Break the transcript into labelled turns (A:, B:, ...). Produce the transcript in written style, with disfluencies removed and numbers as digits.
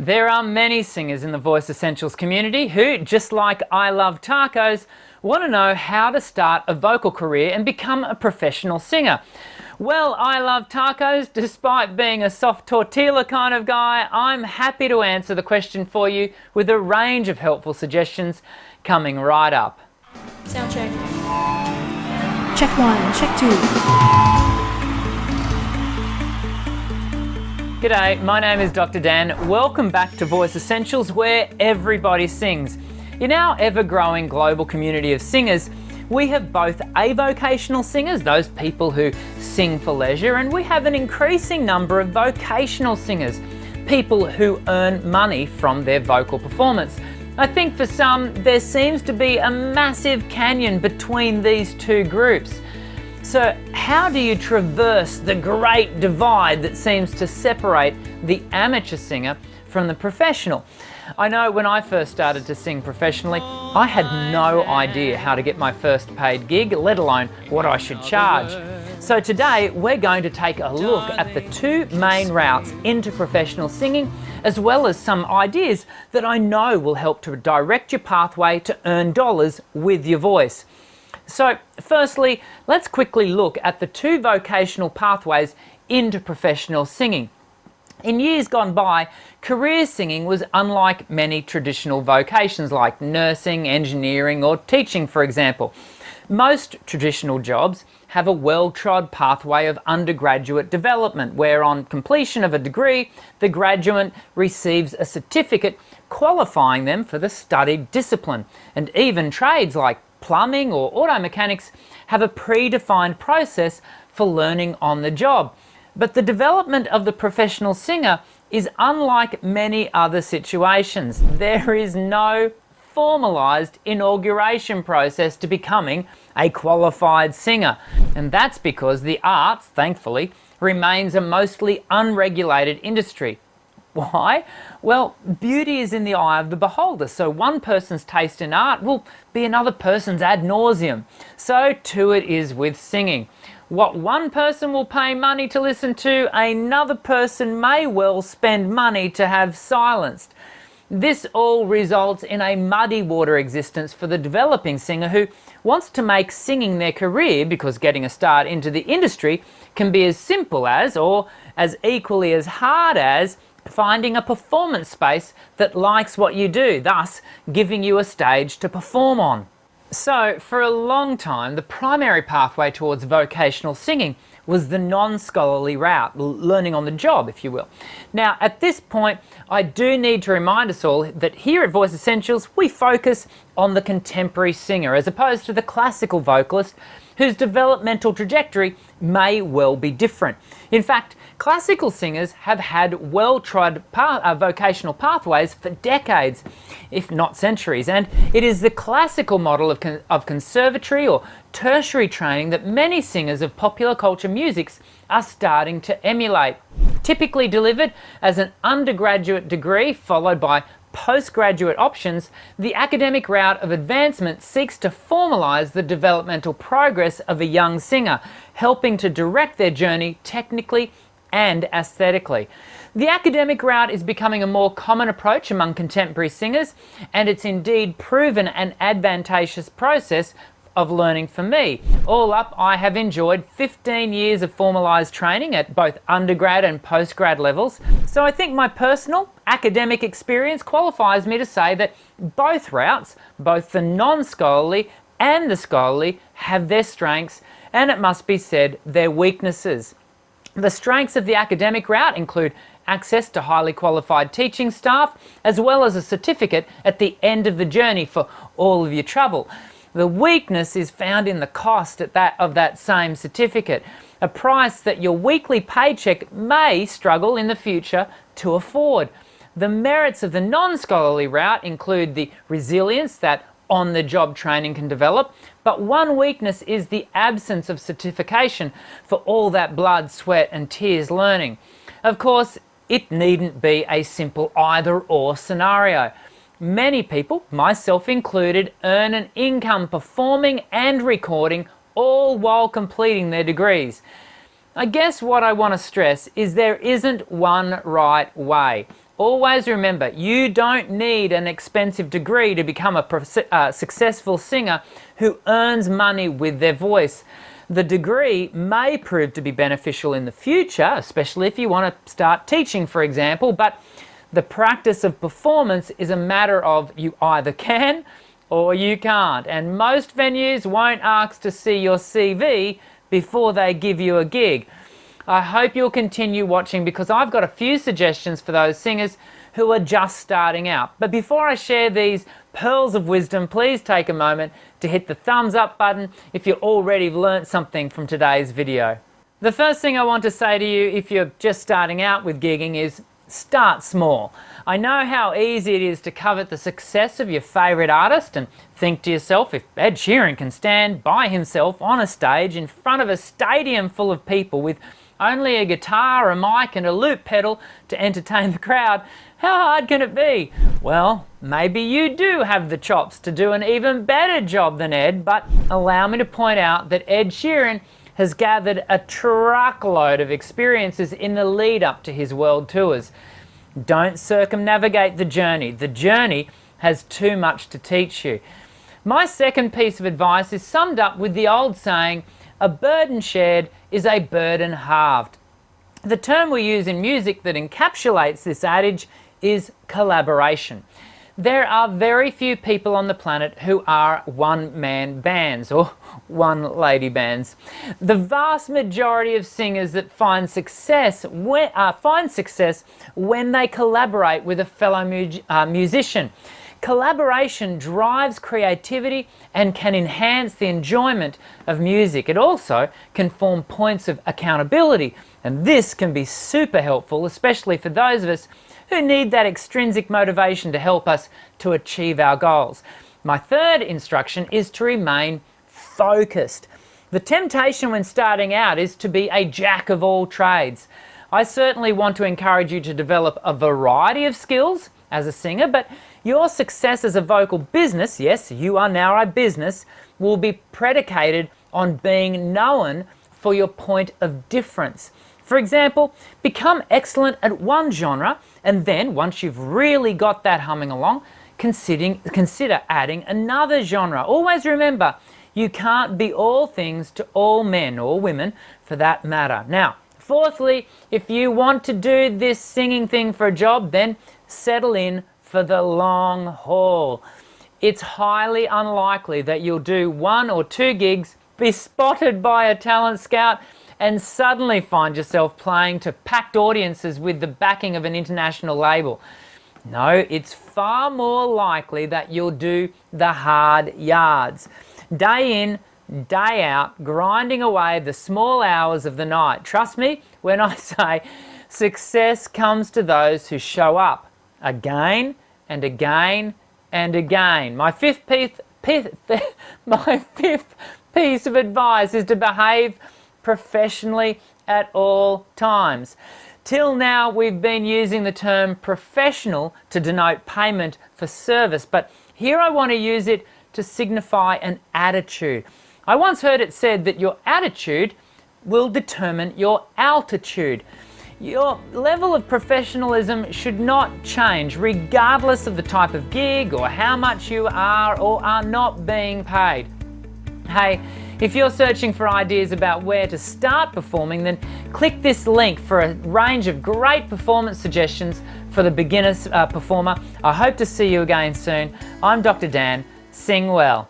A: There are many singers in the Voice Essentials community who, just like I Love Tacos, want to know how to start a vocal career and become a professional singer. Well, I Love Tacos, despite being a soft tortilla kind of guy, I'm happy to answer the question for you with a range of helpful suggestions coming right up.
B: Sound check. Check 1, check 2.
A: G'day, my name is Dr. Dan. Welcome back to Voice Essentials, where everybody sings. In our ever-growing global community of singers, we have both avocational singers, those people who sing for leisure, and we have an increasing number of vocational singers, people who earn money from their vocal performance. I think for some, there seems to be a massive canyon between these two groups. So how do you traverse the great divide that seems to separate the amateur singer from the professional? I know when I first started to sing professionally, I had no idea how to get my first paid gig, let alone what I should charge. So today we're going to take a look at the two main routes into professional singing, as well as some ideas that I know will help to direct your pathway to earn dollars with your voice. So firstly, let's quickly look at the two vocational pathways into professional singing. In years gone by, career singing was unlike many traditional vocations like nursing, engineering or teaching, for example. Most traditional jobs have a well-trod pathway of undergraduate development where on completion of a degree, the graduate receives a certificate qualifying them for the studied discipline. And even trades like plumbing or auto mechanics have a predefined process for learning on the job. But the development of the professional singer is unlike many other situations. There is no formalised inauguration process to becoming a qualified singer. And that's because the arts, thankfully, remains a mostly unregulated industry. Why? Well, beauty is in the eye of the beholder, so one person's taste in art will be another person's ad nauseum. So too it is with singing. What one person will pay money to listen to, another person may well spend money to have silenced. This all results in a muddy water existence for the developing singer who wants to make singing their career, because getting a start into the industry can be as simple as, or as equally as hard as, finding a performance space that likes what you do, thus giving you a stage to perform on. So for a long time, the primary pathway towards vocational singing was the non-scholarly route, learning on the job, if you will. Now, at this point, I do need to remind us all that here at Voice Essentials, we focus on the contemporary singer as opposed to the classical vocalist whose developmental trajectory may well be different. In fact, classical singers have had well-trod vocational pathways for decades, if not centuries, and it is the classical model of conservatory or tertiary training that many singers of popular culture musics are starting to emulate. Typically delivered as an undergraduate degree followed by postgraduate options, the academic route of advancement seeks to formalise the developmental progress of a young singer, helping to direct their journey technically and aesthetically. The academic route is becoming a more common approach among contemporary singers, and it's indeed proven an advantageous process of learning for me. All up, I have enjoyed 15 years of formalised training at both undergrad and postgrad levels, so I think my personal academic experience qualifies me to say that both routes, both the non-scholarly and the scholarly, have their strengths and, it must be said, their weaknesses. The strengths of the academic route include access to highly qualified teaching staff, as well as a certificate at the end of the journey for all of your trouble. The weakness is found in the cost of that same certificate, a price that your weekly paycheck may struggle in the future to afford. The merits of the non-scholarly route include the resilience that on-the-job training can develop, but one weakness is the absence of certification for all that blood, sweat and tears learning. Of course, it needn't be a simple either-or scenario. Many people, myself included, earn an income performing and recording, all while completing their degrees. I guess what I want to stress is there isn't one right way. Always remember, you don't need an expensive degree to become a successful singer who earns money with their voice. The degree may prove to be beneficial in the future, especially if you want to start teaching, for example, but the practice of performance is a matter of you either can or you can't. And most venues won't ask to see your CV before they give you a gig. I hope you'll continue watching because I've got a few suggestions for those singers who are just starting out. But before I share these pearls of wisdom, please take a moment to hit the thumbs up button if you already learnt something from today's video. The first thing I want to say to you if you're just starting out with gigging is start small. I know how easy it is to covet the success of your favourite artist and think to yourself, if Ed Sheeran can stand by himself on a stage in front of a stadium full of people with only a guitar, a mic and a loop pedal to entertain the crowd, how hard can it be? Well, maybe you do have the chops to do an even better job than Ed, but allow me to point out that Ed Sheeran has gathered a truckload of experiences in the lead up to his world tours. Don't circumnavigate the journey. The journey has too much to teach you. My second piece of advice is summed up with the old saying, a burden shared is a burden halved. The term we use in music that encapsulates this adage is collaboration. There are very few people on the planet who are one-man bands or one-lady bands. The vast majority of singers that find success when they collaborate with a fellow musician. Collaboration drives creativity and can enhance the enjoyment of music. It also can form points of accountability, and this can be super helpful, especially for those of us who need that extrinsic motivation to help us to achieve our goals. My third instruction is to remain focused. The temptation when starting out is to be a jack of all trades. I certainly want to encourage you to develop a variety of skills as a singer, but your success as a vocal business, yes, you are now a business, will be predicated on being known for your point of difference. For example, become excellent at one genre, and then once you've really got that humming along, consider adding another genre. Always remember, you can't be all things to all men or women for that matter. Now, fourthly, if you want to do this singing thing for a job, then settle in for the long haul. It's highly unlikely that you'll do 1 or 2 gigs, be spotted by a talent scout, and suddenly find yourself playing to packed audiences with the backing of an international label. No, it's far more likely that you'll do the hard yards. Day in, day out, grinding away the small hours of the night. Trust me when I say success comes to those who show up again and again and again. My fifth piece of advice is to behave professionally at all times. Till now, we've been using the term professional to denote payment for service, but here I want to use it to signify an attitude. I once heard it said that your attitude will determine your altitude. Your level of professionalism should not change regardless of the type of gig or how much you are or are not being paid. Hey, if you're searching for ideas about where to start performing, then click this link for a range of great performance suggestions for the beginner performer. I hope to see you again soon. I'm Dr. Dan. Sing well.